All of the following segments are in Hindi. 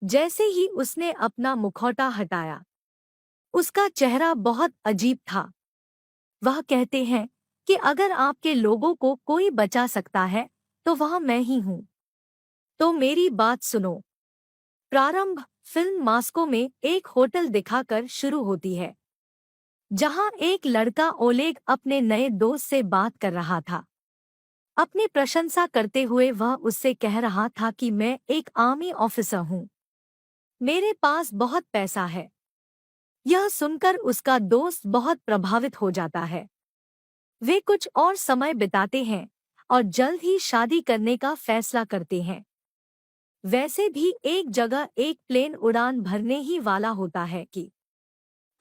जैसे ही उसने अपना मुखौटा हटाया, उसका चेहरा बहुत अजीब था। वह कहते हैं कि अगर आपके लोगों को कोई बचा सकता है तो वह मैं ही हूँ। तो मेरी बात सुनो। प्रारंभ फिल्म मास्को में एक होटल दिखाकर शुरू होती है, जहां एक लड़का ओलेग अपने नए दोस्त से बात कर रहा था। अपनी प्रशंसा करते हुए वह उससे कह रहा था कि मैं एक आर्मी ऑफिसर हूँ, मेरे पास बहुत पैसा है। यह सुनकर उसका दोस्त बहुत प्रभावित हो जाता है। वे कुछ और समय बिताते हैं और जल्द ही शादी करने का फैसला करते हैं। वैसे भी एक जगह एक प्लेन उड़ान भरने ही वाला होता है कि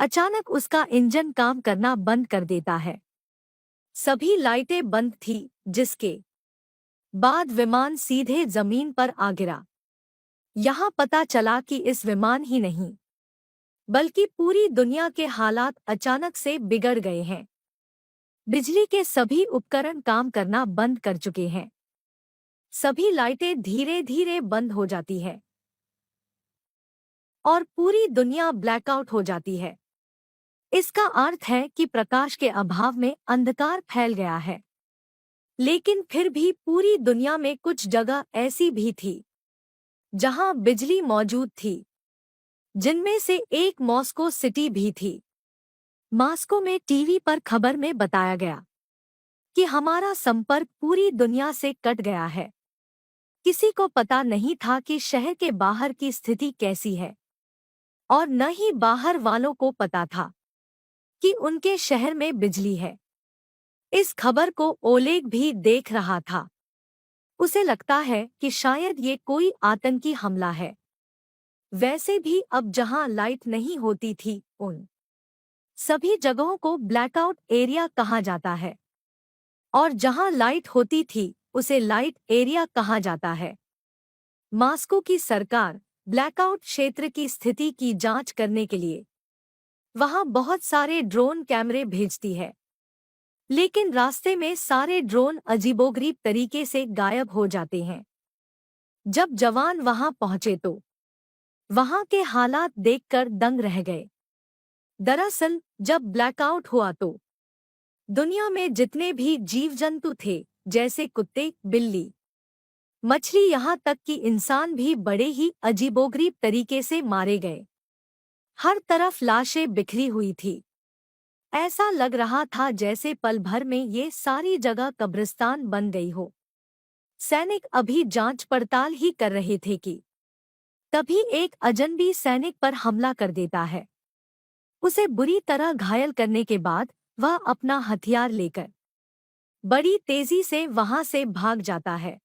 अचानक उसका इंजन काम करना बंद कर देता है। सभी लाइटें बंद थी, जिसके बाद विमान सीधे जमीन पर आ गिरा। यहाँ पता चला कि इस विमान ही नहीं, बल्कि पूरी दुनिया के हालात अचानक से बिगड़ गए हैं। बिजली के सभी उपकरण काम करना बंद कर चुके हैं। सभी लाइटें धीरे धीरे बंद हो जाती है और पूरी दुनिया ब्लैकआउट हो जाती है। इसका अर्थ है कि प्रकाश के अभाव में अंधकार फैल गया है। लेकिन फिर भी पूरी दुनिया में कुछ जगह ऐसी भी थी जहां बिजली मौजूद थी, जिनमें से एक मॉस्को सिटी भी थी। मॉस्को में टीवी पर खबर में बताया गया कि हमारा संपर्क पूरी दुनिया से कट गया है। किसी को पता नहीं था कि शहर के बाहर की स्थिति कैसी है, और न ही बाहर वालों को पता था कि उनके शहर में बिजली है। इस खबर को ओलेग भी देख रहा था। उसे लगता है कि शायद ये कोई आतंकी हमला है। वैसे भी अब जहां लाइट नहीं होती थी, उन सभी जगहों को ब्लैकआउट एरिया कहा जाता है, और जहां लाइट होती थी उसे लाइट एरिया कहा जाता है। मॉस्को की सरकार ब्लैकआउट क्षेत्र की स्थिति की जांच करने के लिए वहां बहुत सारे ड्रोन कैमरे भेजती है। लेकिन रास्ते में सारे ड्रोन अजीबोगरीब तरीके से गायब हो जाते हैं। जब जवान वहां पहुंचे तो वहां के हालात देखकर दंग रह गए। दरअसल जब ब्लैकआउट हुआ तो दुनिया में जितने भी जीव जंतु थे, जैसे कुत्ते, बिल्ली, मछली, यहाँ तक कि इंसान भी बड़े ही अजीबोगरीब तरीके से मारे गए। हर तरफ लाशें बिखरी हुई थी। ऐसा लग रहा था जैसे पल भर में ये सारी जगह कब्रिस्तान बन गई हो। सैनिक अभी जांच पड़ताल ही कर रहे थे कि तभी एक अजनबी सैनिक पर हमला कर देता है। उसे बुरी तरह घायल करने के बाद वह अपना हथियार लेकर बड़ी तेजी से वहां से भाग जाता है।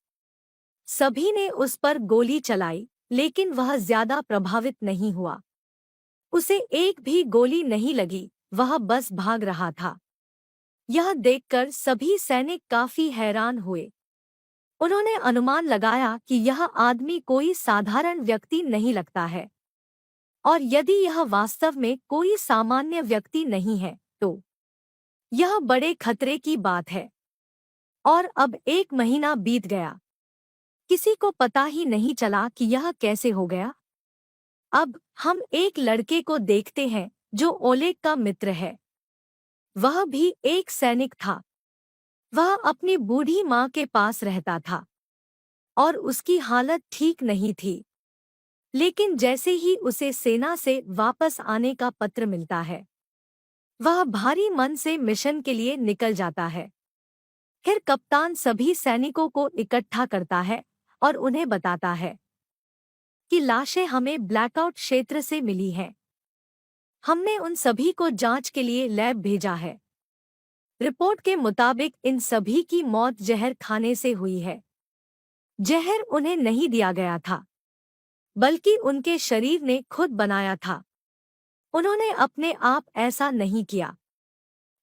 सभी ने उस पर गोली चलाई, लेकिन वह ज्यादा प्रभावित नहीं हुआ। उसे एक भी गोली नहीं लगी, वह बस भाग रहा था। यह देखकर सभी सैनिक काफी हैरान हुए। उन्होंने अनुमान लगाया कि यह आदमी कोई साधारण व्यक्ति नहीं लगता है, और यदि यह वास्तव में कोई सामान्य व्यक्ति नहीं है तो यह बड़े खतरे की बात है। और अब 1 महीना बीत गया। किसी को पता ही नहीं चला कि यह कैसे हो गया। अब हम एक लड़के को देखते हैं जो ओलेग का मित्र है। वह भी एक सैनिक था। वह अपनी बूढ़ी माँ के पास रहता था और उसकी हालत ठीक नहीं थी। लेकिन जैसे ही उसे सेना से वापस आने का पत्र मिलता है, वह भारी मन से मिशन के लिए निकल जाता है। फिर कप्तान सभी सैनिकों को इकट्ठा करता है और उन्हें बताता है कि लाशें हमें ब्लैकआउट क्षेत्र से मिली हैं। हमने उन सभी को जांच के लिए लैब भेजा है। रिपोर्ट के मुताबिक इन सभी की मौत जहर खाने से हुई है। जहर उन्हें नहीं दिया गया था, बल्कि उनके शरीर ने खुद बनाया था। उन्होंने अपने आप ऐसा नहीं किया,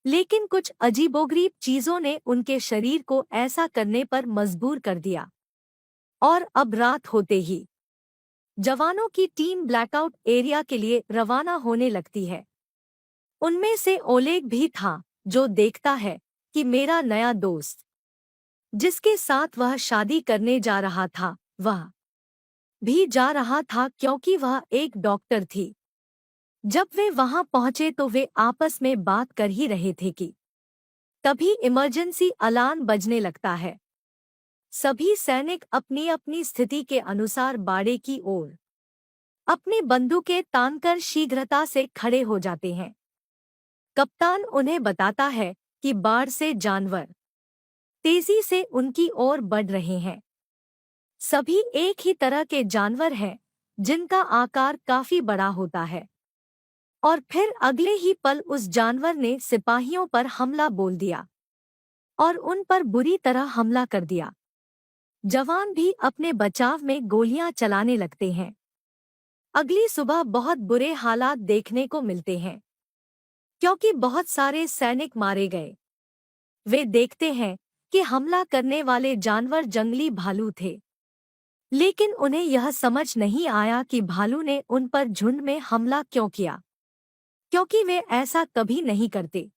लेकिन कुछ अजीबोगरीब चीजों ने उनके शरीर को ऐसा करने पर मजबूर कर दिया। और अब रात होते ही जवानों की टीम ब्लैकआउट एरिया के लिए रवाना होने लगती है। उनमें से ओलेग भी था, जो देखता है कि मेरा नया दोस्त, जिसके साथ वह शादी करने जा रहा था, वह भी जा रहा था क्योंकि वह एक डॉक्टर थी। जब वे वहां पहुंचे तो वे आपस में बात कर ही रहे थे कि तभी इमरजेंसी अलार्म बजने लगता है। सभी सैनिक अपनी अपनी स्थिति के अनुसार बाड़े की ओर अपनी बंदूकें तानकर शीघ्रता से खड़े हो जाते हैं। कप्तान उन्हें बताता है कि बाढ़ से जानवर तेजी से उनकी ओर बढ़ रहे हैं। सभी एक ही तरह के जानवर हैं, जिनका आकार काफी बड़ा होता है। और फिर अगले ही पल उस जानवर ने सिपाहियों पर हमला बोल दिया और उन पर बुरी तरह हमला कर दिया। जवान भी अपने बचाव में गोलियां चलाने लगते हैं। अगली सुबह बहुत बुरे हालात देखने को मिलते हैं, क्योंकि बहुत सारे सैनिक मारे गए। वे देखते हैं कि हमला करने वाले जानवर जंगली भालू थे, लेकिन उन्हें यह समझ नहीं आया कि भालू ने उन पर झुंड में हमला क्यों किया, क्योंकि वे ऐसा कभी नहीं करते।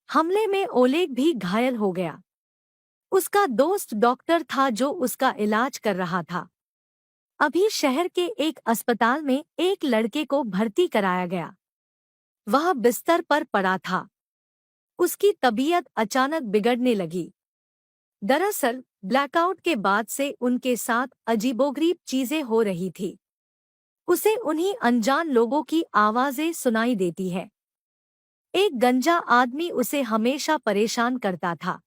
हमले में ओलेग भी घायल हो गया। उसका दोस्त डॉक्टर था जो उसका इलाज कर रहा था। अभी शहर के एक अस्पताल में एक लड़के को भर्ती कराया गया। वह बिस्तर पर पड़ा था। उसकी तबीयत अचानक बिगड़ने लगी। दरअसल ब्लैकआउट के बाद से उनके साथ अजीबोगरीब चीजें हो रही थी। उसे उन्हीं अनजान लोगों की आवाजें सुनाई देती है। एक गंजा आदमी उसे हमेशा परेशान करता था।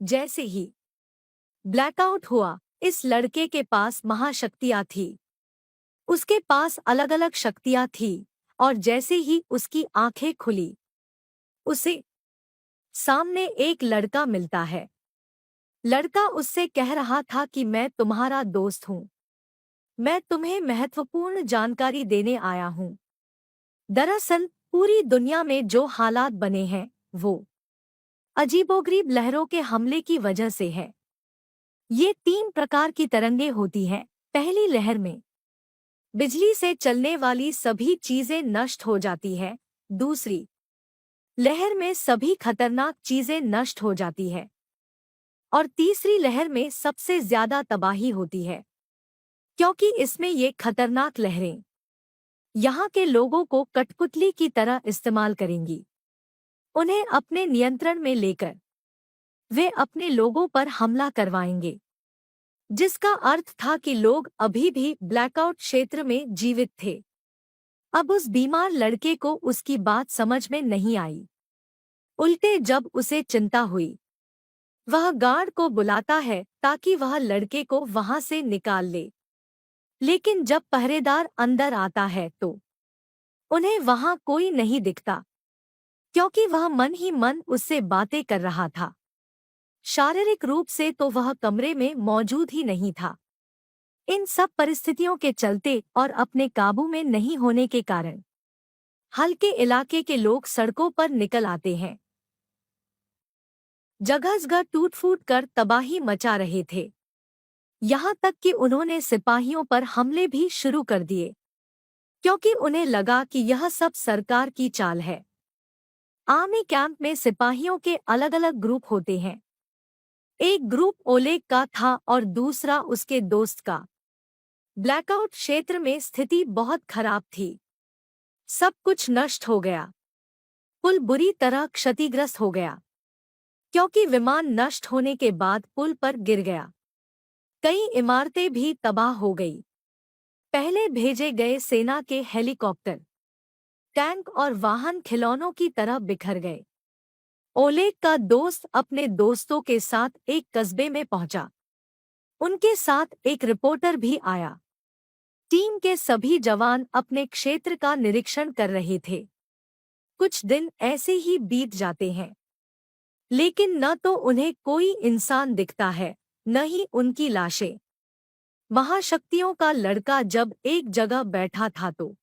जैसे ही ब्लैकआउट हुआ, इस लड़के के पास महाशक्तियाँ थी। उसके पास अलग अलग शक्तियाँ थी, और जैसे ही उसकी आंखें खुली, उसे सामने एक लड़का मिलता है। लड़का उससे कह रहा था कि मैं तुम्हारा दोस्त हूँ। मैं तुम्हें महत्वपूर्ण जानकारी देने आया हूँ। दरअसल पूरी दुनिया में जो हालात बने हैं, वो अजीबोगरीब लहरों के हमले की वजह से है। ये 3 प्रकार की तरंगें होती हैं। पहली लहर में बिजली से चलने वाली सभी चीजें नष्ट हो जाती हैं। दूसरी लहर में सभी खतरनाक चीजें नष्ट हो जाती है। और तीसरी लहर में सबसे ज्यादा तबाही होती है, क्योंकि इसमें ये खतरनाक लहरें यहाँ के लोगों को कठपुतली की तरह इस्तेमाल करेंगी। उन्हें अपने नियंत्रण में लेकर वे अपने लोगों पर हमला करवाएंगे, जिसका अर्थ था कि लोग अभी भी ब्लैकआउट क्षेत्र में जीवित थे। अब उस बीमार लड़के को उसकी बात समझ में नहीं आई। उल्टे जब उसे चिंता हुई, वह गार्ड को बुलाता है ताकि वह लड़के को वहां से निकाल ले। लेकिन जब पहरेदार अंदर आता है तो उन्हें वहां कोई नहीं दिखता, क्योंकि वह मन ही मन उससे बातें कर रहा था। शारीरिक रूप से तो वह कमरे में मौजूद ही नहीं था। इन सब परिस्थितियों के चलते और अपने काबू में नहीं होने के कारण हल्के इलाके के लोग सड़कों पर निकल आते हैं। जगह-जगह टूट-फूट कर तबाही मचा रहे थे। यहाँ तक कि उन्होंने सिपाहियों पर हमले भी शुरू कर दिए, क्योंकि उन्हें लगा कि यह सब सरकार की चाल है। आर्मी कैंप में सिपाहियों के अलग-अलग ग्रुप होते हैं। एक ग्रुप ओलेग का था और दूसरा उसके दोस्त का। ब्लैकआउट क्षेत्र में स्थिति बहुत खराब थी। सब कुछ नष्ट हो गया। पुल बुरी तरह क्षतिग्रस्त हो गया, क्योंकि विमान नष्ट होने के बाद पुल पर गिर गया। कई इमारतें भी तबाह हो गई। पहले भेजे गए सेना के हेलीकॉप्टर, टैंक और वाहन खिलौनों की तरह बिखर गए। ओलेग का दोस्त अपने दोस्तों के साथ एक कस्बे में पहुंचा। उनके साथ एक रिपोर्टर भी आया। टीम के सभी जवान अपने क्षेत्र का निरीक्षण कर रहे थे। कुछ दिन ऐसे ही बीत जाते हैं, लेकिन न तो उन्हें कोई इंसान दिखता है, न ही उनकी लाशें। महाशक्तियों का लड़का जब एक जगह बैठा था तो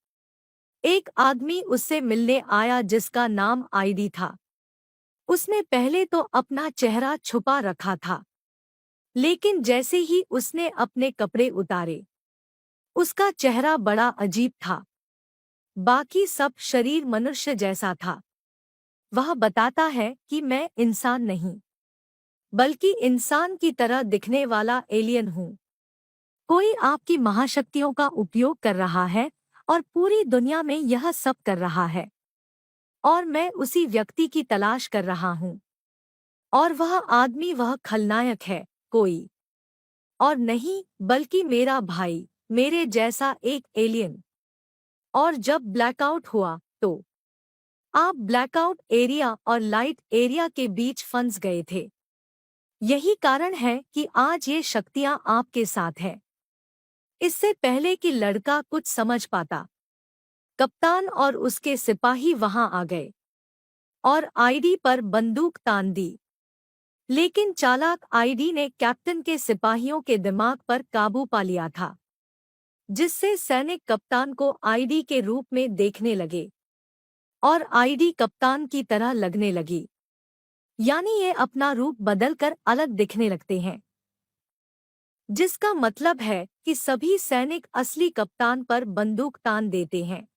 एक आदमी उससे मिलने आया जिसका नाम आईडी था। उसने पहले तो अपना चेहरा छुपा रखा था, लेकिन जैसे ही उसने अपने कपड़े उतारे, उसका चेहरा बड़ा अजीब था। बाकी सब शरीर मनुष्य जैसा था। वह बताता है कि मैं इंसान नहीं, बल्कि इंसान की तरह दिखने वाला एलियन हूँ। कोई आपकी महाशक्तियों का उपयोग कर रहा है और पूरी दुनिया में यह सब कर रहा है। और मैं उसी व्यक्ति की तलाश कर रहा हूँ। और वह आदमी, वह खलनायक है, कोई और नहीं बल्कि मेरा भाई, मेरे जैसा एक एलियन। और जब ब्लैकआउट हुआ तो आप ब्लैकआउट एरिया और लाइट एरिया के बीच फंस गए थे। यही कारण है कि आज ये शक्तियां आपके साथ हैं। इससे पहले कि लड़का कुछ समझ पाता, कप्तान और उसके सिपाही वहां आ गए और आईडी पर बंदूक तान दी। लेकिन चालाक आईडी ने कैप्टन के सिपाहियों के दिमाग पर काबू पा लिया था, जिससे सैनिक कप्तान को आईडी के रूप में देखने लगे और आईडी कप्तान की तरह लगने लगी। यानी ये अपना रूप बदलकर अलग दिखने लगते हैं, जिसका मतलब है कि सभी सैनिक असली कप्तान पर बंदूक तान देते हैं।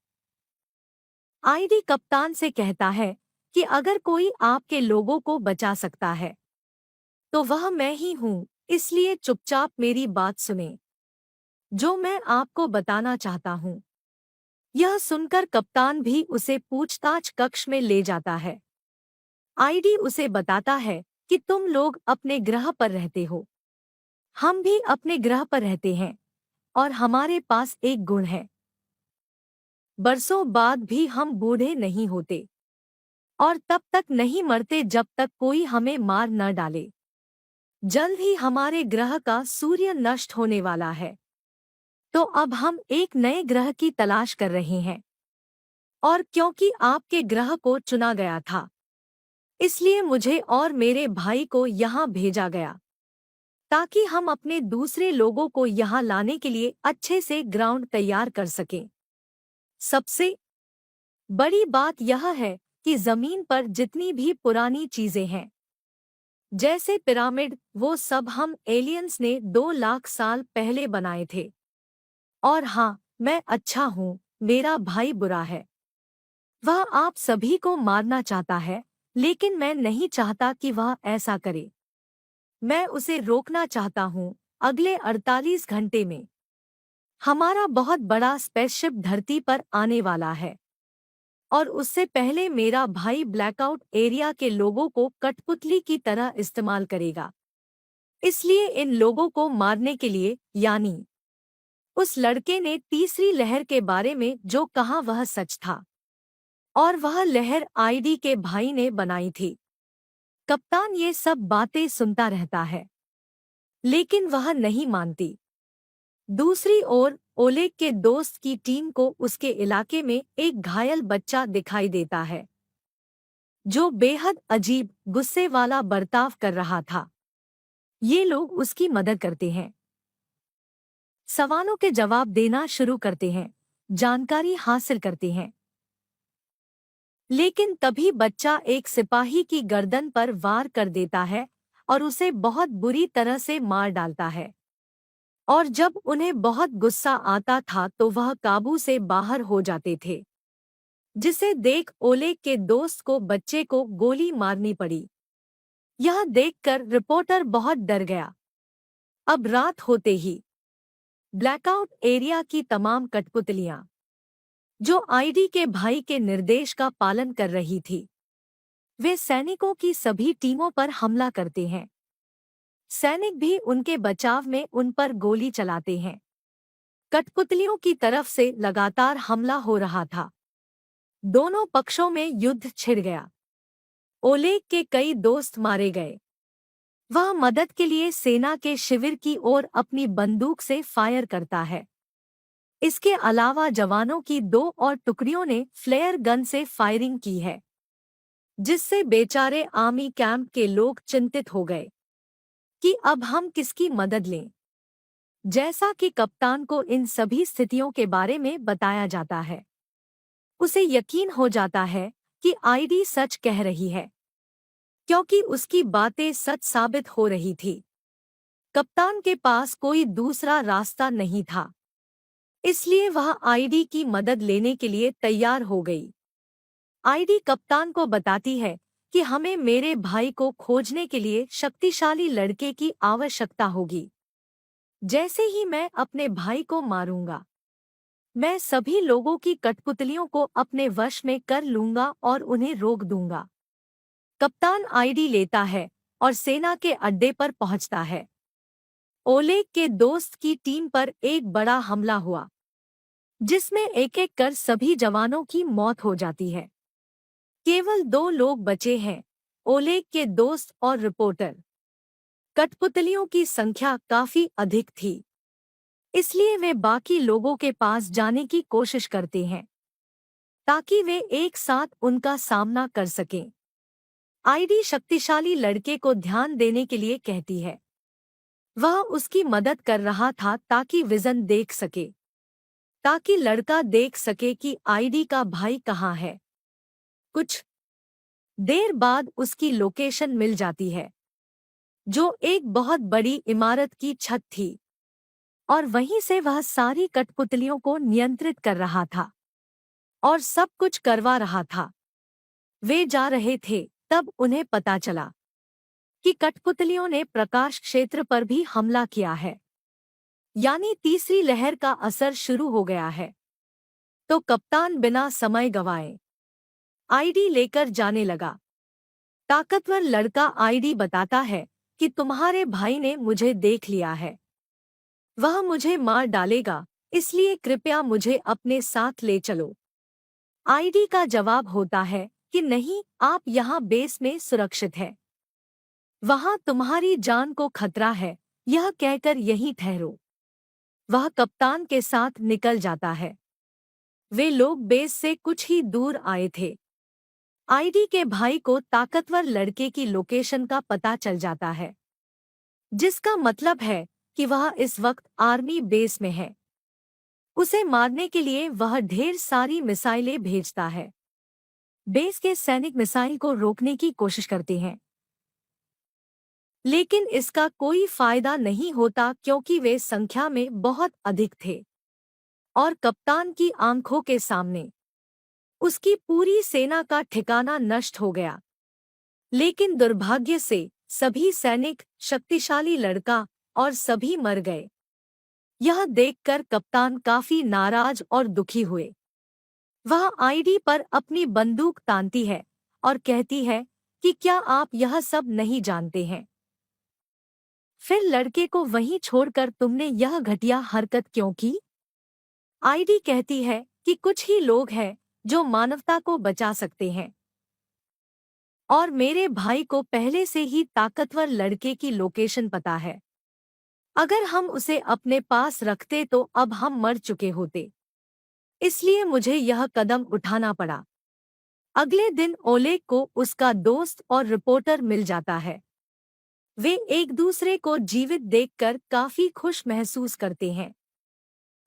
आईडी कप्तान से कहता है कि अगर कोई आपके लोगों को बचा सकता है तो वह मैं ही हूँ, इसलिए चुपचाप मेरी बात सुने जो मैं आपको बताना चाहता हूँ। यह सुनकर कप्तान भी उसे पूछताछ कक्ष में ले जाता है। आईडी उसे बताता है कि तुम लोग अपने ग्रह पर रहते हो, हम भी अपने ग्रह पर रहते हैं और हमारे पास एक गुण है, बरसों बाद भी हम बूढ़े नहीं होते और तब तक नहीं मरते जब तक कोई हमें मार न डाले। जल्द ही हमारे ग्रह का सूर्य नष्ट होने वाला है, तो अब हम एक नए ग्रह की तलाश कर रहे हैं। और क्योंकि आपके ग्रह को चुना गया था, इसलिए मुझे और मेरे भाई को यहाँ भेजा गया ताकि हम अपने दूसरे लोगों को यहाँ लाने के लिए अच्छे से ग्राउंड तैयार कर सकें। सबसे बड़ी बात यह है कि जमीन पर जितनी भी पुरानी चीजें हैं, जैसे पिरामिड, वो सब हम एलियंस ने 2 लाख साल पहले बनाए थे। और हाँ, मैं अच्छा हूँ, मेरा भाई बुरा है। वह आप सभी को मारना चाहता है, लेकिन मैं नहीं चाहता कि वह ऐसा करे। मैं उसे रोकना चाहता हूँ। अगले 48 घंटे में हमारा बहुत बड़ा स्पेसशिप धरती पर आने वाला है और उससे पहले मेरा भाई ब्लैकआउट एरिया के लोगों को कठपुतली की तरह इस्तेमाल करेगा। इसलिए इन लोगों को मारने के लिए, यानी उस लड़के ने तीसरी लहर के बारे में जो कहा वह सच था और वह लहर आईडी के भाई ने बनाई थी। कप्तान ये सब बातें सुनता रहता है, लेकिन वह नहीं मानती। दूसरी ओर ओलेग के दोस्त की टीम को उसके इलाके में एक घायल बच्चा दिखाई देता है, जो बेहद अजीब, गुस्से वाला बर्ताव कर रहा था। ये लोग उसकी मदद करते हैं, सवालों के जवाब देना शुरू करते हैं, जानकारी हासिल करते हैं। लेकिन तभी बच्चा एक सिपाही की गर्दन पर वार कर देता है और उसे बहुत बुरी तरह से मार डालता है। और जब उन्हें बहुत गुस्सा आता था तो वह काबू से बाहर हो जाते थे, जिसे देख ओलेग के दोस्त को बच्चे को गोली मारनी पड़ी। यह देखकर रिपोर्टर बहुत डर गया। अब रात होते ही ब्लैकआउट एरिया की तमाम कठपुतलियां, जो आईडी के भाई के निर्देश का पालन कर रही थी, वे सैनिकों की सभी टीमों पर हमला करते हैं। सैनिक भी उनके बचाव में उन पर गोली चलाते हैं। कठपुतलियों की तरफ से लगातार हमला हो रहा था। दोनों पक्षों में युद्ध छिड़ गया। ओलेग के कई दोस्त मारे गए। वह मदद के लिए सेना के शिविर की ओर अपनी बंदूक से फायर करता है। इसके अलावा जवानों की 2 और टुकड़ियों ने फ्लेयर गन से फायरिंग की है, जिससे बेचारे आर्मी कैंप के लोग चिंतित हो गए कि अब हम किसकी मदद लें। जैसा कि कप्तान को इन सभी स्थितियों के बारे में बताया जाता है, उसे यकीन हो जाता है कि आईडी सच कह रही है, क्योंकि उसकी बातें सच साबित हो रही थी। कप्तान के पास कोई दूसरा रास्ता नहीं था, इसलिए वह आईडी की मदद लेने के लिए तैयार हो गई। आईडी कप्तान को बताती है कि हमें मेरे भाई को खोजने के लिए शक्तिशाली लड़के की आवश्यकता होगी। जैसे ही मैं अपने भाई को मारूंगा, मैं सभी लोगों की कठपुतलियों को अपने वश में कर लूंगा और उन्हें रोक दूंगा। कप्तान आईडी लेता है और सेना के अड्डे पर पहुंचता है। ओलेग के दोस्त की टीम पर एक बड़ा हमला हुआ, जिसमें एक एक कर सभी जवानों की मौत हो जाती है। केवल 2 लोग बचे हैं, ओलेग के दोस्त और रिपोर्टर। कठपुतलियों की संख्या काफी अधिक थी, इसलिए वे बाकी लोगों के पास जाने की कोशिश करते हैं ताकि वे एक साथ उनका सामना कर सकें। आईडी शक्तिशाली लड़के को ध्यान देने के लिए कहती है। वह उसकी मदद कर रहा था ताकि विजन देख सके, ताकि लड़का देख सके कि आईडी का भाई कहाँ है। कुछ देर बाद उसकी लोकेशन मिल जाती है, जो एक बहुत बड़ी इमारत की छत थी, और वहीं से वह सारी कठपुतलियों को नियंत्रित कर रहा था और सब कुछ करवा रहा था। वे जा रहे थे, तब उन्हें पता चला कि कठपुतलियों ने प्रकाश क्षेत्र पर भी हमला किया है, यानी तीसरी लहर का असर शुरू हो गया है। तो कप्तान बिना समय गंवाए आईडी लेकर जाने लगा। ताकतवर लड़का आईडी बताता है कि तुम्हारे भाई ने मुझे देख लिया है, वह मुझे मार डालेगा, इसलिए कृपया मुझे अपने साथ ले चलो। आईडी का जवाब होता है कि नहीं, आप यहाँ बेस में सुरक्षित हैं। वहाँ तुम्हारी जान को खतरा है, यह कहकर यहीं ठहरो। वह कप्तान के साथ निकल जाता है। वे लोग बेस से कुछ ही दूर आए थे। आईडी के भाई को ताकतवर लड़के की लोकेशन का पता चल जाता है, जिसका मतलब है कि वह इस वक्त आर्मी बेस में है। उसे मारने के लिए वह ढेर सारी मिसाइलें भेजता है। बेस के सैनिक मिसाइल को रोकने की कोशिश करते हैं, लेकिन इसका कोई फायदा नहीं होता क्योंकि वे संख्या में बहुत अधिक थे और कप्तान की आंखों के सामने उसकी पूरी सेना का ठिकाना नष्ट हो गया। लेकिन दुर्भाग्य से सभी सैनिक, शक्तिशाली लड़का और सभी मर गए। यह देखकर कप्तान काफी नाराज और दुखी हुए। वह आईडी पर अपनी बंदूक तानती है और कहती है कि क्या आप यह सब नहीं जानते हैं? फिर लड़के को वहीं छोड़कर तुमने यह घटिया हरकत क्यों की? आईडी कहती है कि कुछ ही लोग हैं जो मानवता को बचा सकते हैं, और मेरे भाई को पहले से ही ताकतवर लड़के की लोकेशन पता है। अगर हम उसे अपने पास रखते तो अब हम मर चुके होते, इसलिए मुझे यह कदम उठाना पड़ा। अगले दिन ओलेग को उसका दोस्त और रिपोर्टर मिल जाता है। वे एक दूसरे को जीवित देखकर काफी खुश महसूस करते हैं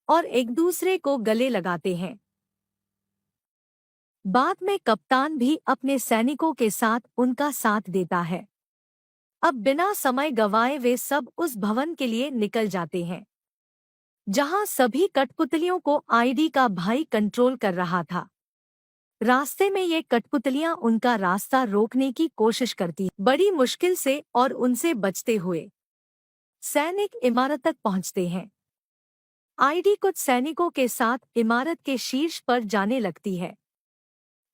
और एक दूसरे को गले लगाते हैं। बाद में कप्तान भी अपने सैनिकों के साथ उनका साथ देता है। अब बिना समय गंवाए वे सब उस भवन के लिए निकल जाते हैं, जहां सभी कठपुतलियों को आईडी का भाई कंट्रोल कर रहा था। रास्ते में ये कठपुतलियां उनका रास्ता रोकने की कोशिश करती, बड़ी मुश्किल से और उनसे बचते हुए सैनिक इमारत तक पहुंचते हैं। आईडी कुछ सैनिकों के साथ इमारत के शीर्ष पर जाने लगती है,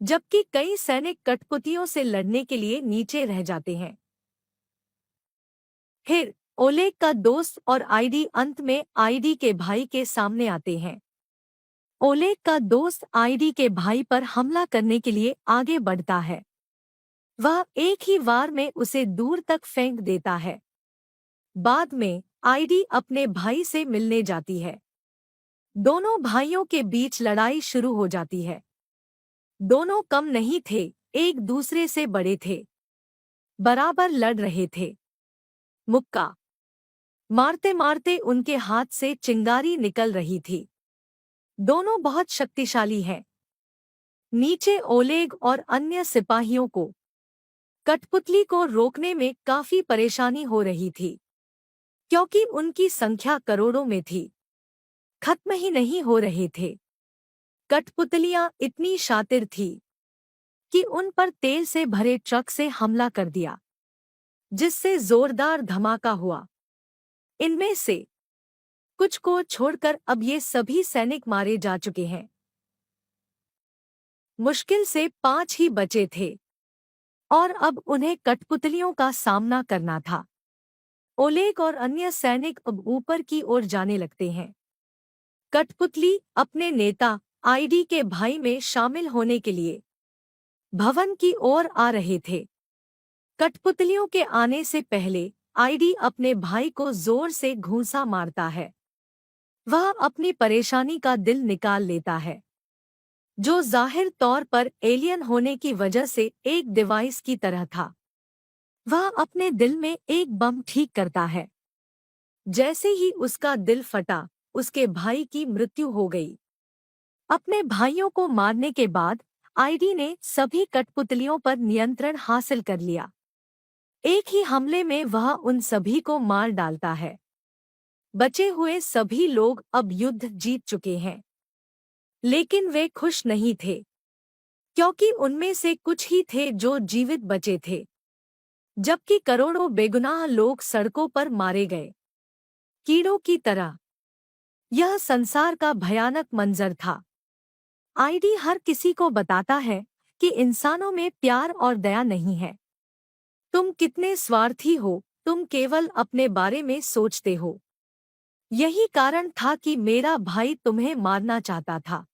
जबकि कई सैनिक कठपुतलियों से लड़ने के लिए नीचे रह जाते हैं। फिर ओलेग का दोस्त और आईडी अंत में आईडी के भाई के सामने आते हैं। ओलेग का दोस्त आईडी के भाई पर हमला करने के लिए आगे बढ़ता है। वह एक ही वार में उसे दूर तक फेंक देता है। बाद में आईडी अपने भाई से मिलने जाती है। दोनों भाइयों के बीच लड़ाई शुरू हो जाती है। दोनों कम नहीं थे, एक दूसरे से बड़े थे, बराबर लड़ रहे थे। मुक्का मारते मारते उनके हाथ से चिंगारी निकल रही थी। दोनों बहुत शक्तिशाली हैं। नीचे ओलेग और अन्य सिपाहियों को कठपुतली को रोकने में काफी परेशानी हो रही थी, क्योंकि उनकी संख्या करोड़ों में थी, खत्म ही नहीं हो रहे थे। कठपुतलियां इतनी शातिर थी कि उन पर तेल से भरे ट्रक से हमला कर दिया, जिससे जोरदार धमाका हुआ। इनमें से कुछ को छोड़कर अब ये सभी सैनिक मारे जा चुके हैं। मुश्किल से 5 ही बचे थे और अब उन्हें कठपुतलियों का सामना करना था। ओलेग और अन्य सैनिक अब ऊपर की ओर जाने लगते हैं। कठपुतली अपने नेता आईडी के भाई में शामिल होने के लिए भवन की ओर आ रहे थे। कठपुतलियों के आने से पहले आईडी अपने भाई को जोर से घूंसा मारता है। वह अपनी परेशानी का दिल निकाल लेता है, जो जाहिर तौर पर एलियन होने की वजह से एक डिवाइस की तरह था। वह अपने दिल में एक बम ठीक करता है। जैसे ही उसका दिल फटा, उसके भाई की मृत्यु हो गई। अपने भाइयों को मारने के बाद आईडी ने सभी कठपुतलियों पर नियंत्रण हासिल कर लिया। एक ही हमले में वह उन सभी को मार डालता है। बचे हुए सभी लोग अब युद्ध जीत चुके हैं, लेकिन वे खुश नहीं थे, क्योंकि उनमें से कुछ ही थे जो जीवित बचे थे, जबकि करोड़ों बेगुनाह लोग सड़कों पर मारे गए, कीड़ों की तरह। यह संसार का भयानक मंजर था। आईडी हर किसी को बताता है कि इंसानों में प्यार और दया नहीं है। तुम कितने स्वार्थी हो, तुम केवल अपने बारे में सोचते हो। यही कारण था कि मेरा भाई तुम्हें मारना चाहता था,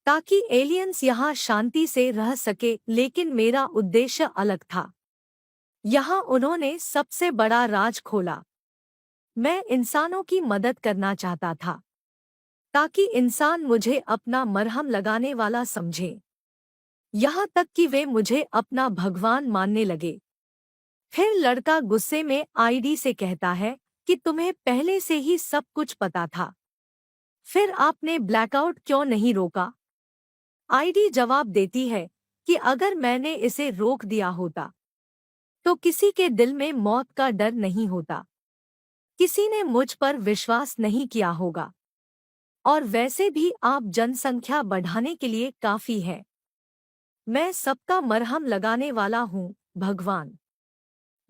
ताकि एलियंस यहाँ शांति से रह सके, लेकिन मेरा उद्देश्य अलग था। यहाँ उन्होंने सबसे बड़ा राज खोला। मैं इंसानों की मदद करना चाहता था, ताकि इंसान मुझे अपना मरहम लगाने वाला समझे, यहाँ तक कि वे मुझे अपना भगवान मानने लगे। फिर लड़का गुस्से में आईडी से कहता है कि तुम्हें पहले से ही सब कुछ पता था, फिर आपने ब्लैकआउट क्यों नहीं रोका? आईडी जवाब देती है कि अगर मैंने इसे रोक दिया होता तो किसी के दिल में मौत का डर नहीं होता, किसी ने मुझ पर विश्वास नहीं किया होगा, और वैसे भी आप जनसंख्या बढ़ाने के लिए काफी है। मैं सबका मरहम लगाने वाला हूँ, भगवान।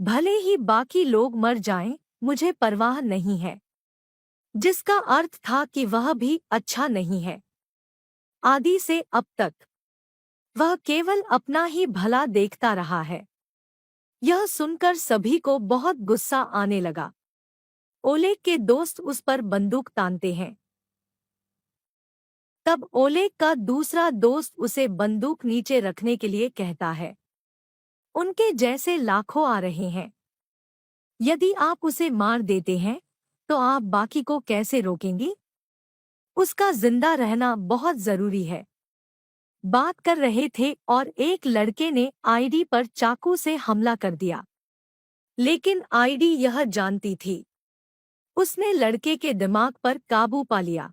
भले ही बाकी लोग मर जाएं, मुझे परवाह नहीं है। जिसका अर्थ था कि वह भी अच्छा नहीं है। आदि से अब तक वह केवल अपना ही भला देखता रहा है। यह सुनकर सभी को बहुत गुस्सा आने लगा। ओलेग के दोस्त उस पर बंदूक तानते हैं। तब ओलेग का दूसरा दोस्त उसे बंदूक नीचे रखने के लिए कहता है। उनके जैसे लाखों आ रहे हैं। यदि आप उसे मार देते हैं तो आप बाकी को कैसे रोकेंगी? उसका जिंदा रहना बहुत जरूरी है। बात कर रहे थे और एक लड़के ने आईडी पर चाकू से हमला कर दिया, लेकिन आईडी यह जानती थी। उसने लड़के के दिमाग पर काबू पा लिया,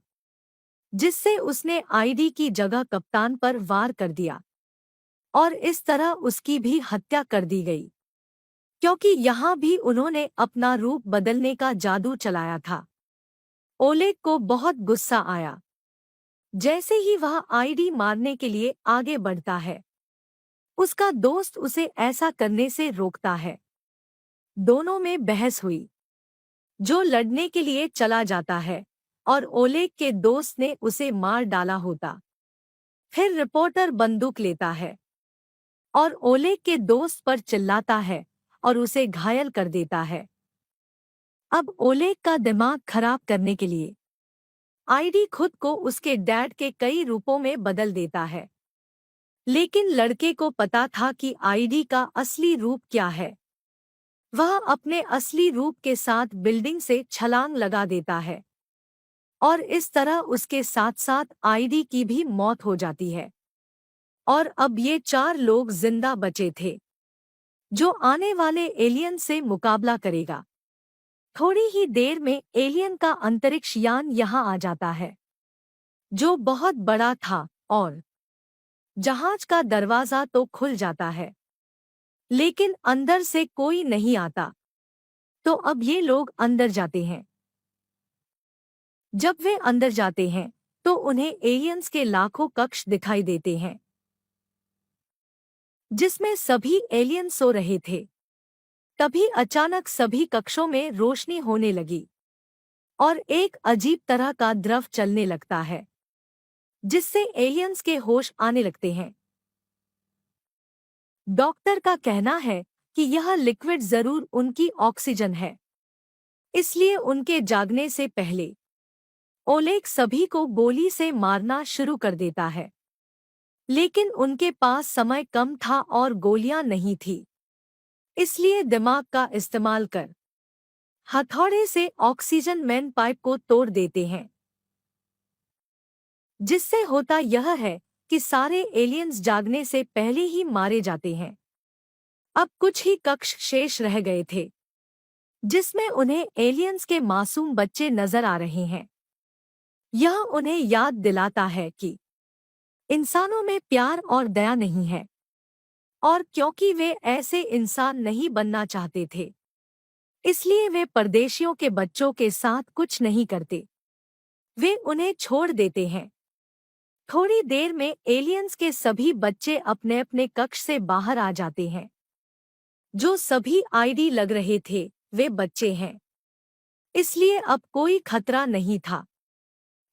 जिससे उसने आईडी की जगह कप्तान पर वार कर दिया, और इस तरह उसकी भी हत्या कर दी गई, क्योंकि यहाँ भी उन्होंने अपना रूप बदलने का जादू चलाया था। ओलेग को बहुत गुस्सा आया। जैसे ही वह आईडी मारने के लिए आगे बढ़ता है, उसका दोस्त उसे ऐसा करने से रोकता है। दोनों में बहस हुई। जो लड़ने के लिए चला जाता है और ओलेग के दोस्त ने उसे मार डाला होता। फिर रिपोर्टर बंदूक लेता है और ओलेग के दोस्त पर चिल्लाता है और उसे घायल कर देता है। अब ओलेग का दिमाग खराब करने के लिए आईडी खुद को उसके डैड के कई रूपों में बदल देता है, लेकिन लड़के को पता था कि आईडी का असली रूप क्या है। वह अपने असली रूप के साथ बिल्डिंग से छलांग लगा देता है, और इस तरह उसके साथ साथ आईडी की भी मौत हो जाती है। और अब ये 4 लोग जिंदा बचे थे, जो आने वाले एलियन से मुकाबला करेगा। थोड़ी ही देर में एलियन का अंतरिक्ष यान यहाँ आ जाता है, जो बहुत बड़ा था, और जहाज का दरवाजा तो खुल जाता है, लेकिन अंदर से कोई नहीं आता। तो अब ये लोग अंदर जाते हैं। जब वे अंदर जाते हैं तो उन्हें एलियंस के लाखों कक्ष दिखाई देते हैं, जिसमें सभी एलियन सो रहे थे। तभी अचानक सभी कक्षों में रोशनी होने लगी। और एक अजीब तरह का द्रव चलने लगता है, जिससे एलियंस के होश आने लगते हैं। डॉक्टर का कहना है कि यह लिक्विड जरूर उनकी ऑक्सीजन है, इसलिए उनके जागने से पहले ओलेग सभी को गोली से मारना शुरू कर देता है। लेकिन उनके पास समय कम था और गोलियां नहीं थी, इसलिए दिमाग का इस्तेमाल कर हथौड़े से ऑक्सीजन मेन पाइप को तोड़ देते हैं। जिससे होता यह है कि सारे एलियंस जागने से पहले ही मारे जाते हैं। अब कुछ ही कक्ष शेष रह गए थे, जिसमें उन्हें एलियंस के मासूम बच्चे नजर आ रहे हैं। यह उन्हें याद दिलाता है कि इंसानों में प्यार और दया नहीं है, और क्योंकि वे ऐसे इंसान नहीं बनना चाहते थे, इसलिए वे परदेशियों के बच्चों के साथ कुछ नहीं करते, वे उन्हें छोड़ देते हैं। थोड़ी देर में एलियंस के सभी बच्चे अपने अपने कक्ष से बाहर आ जाते हैं। जो सभी आईडी लग रहे थे वे बच्चे हैं, इसलिए अब कोई खतरा नहीं था।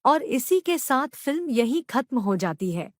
और इसी के साथ फिल्म यहीं खत्म हो जाती है।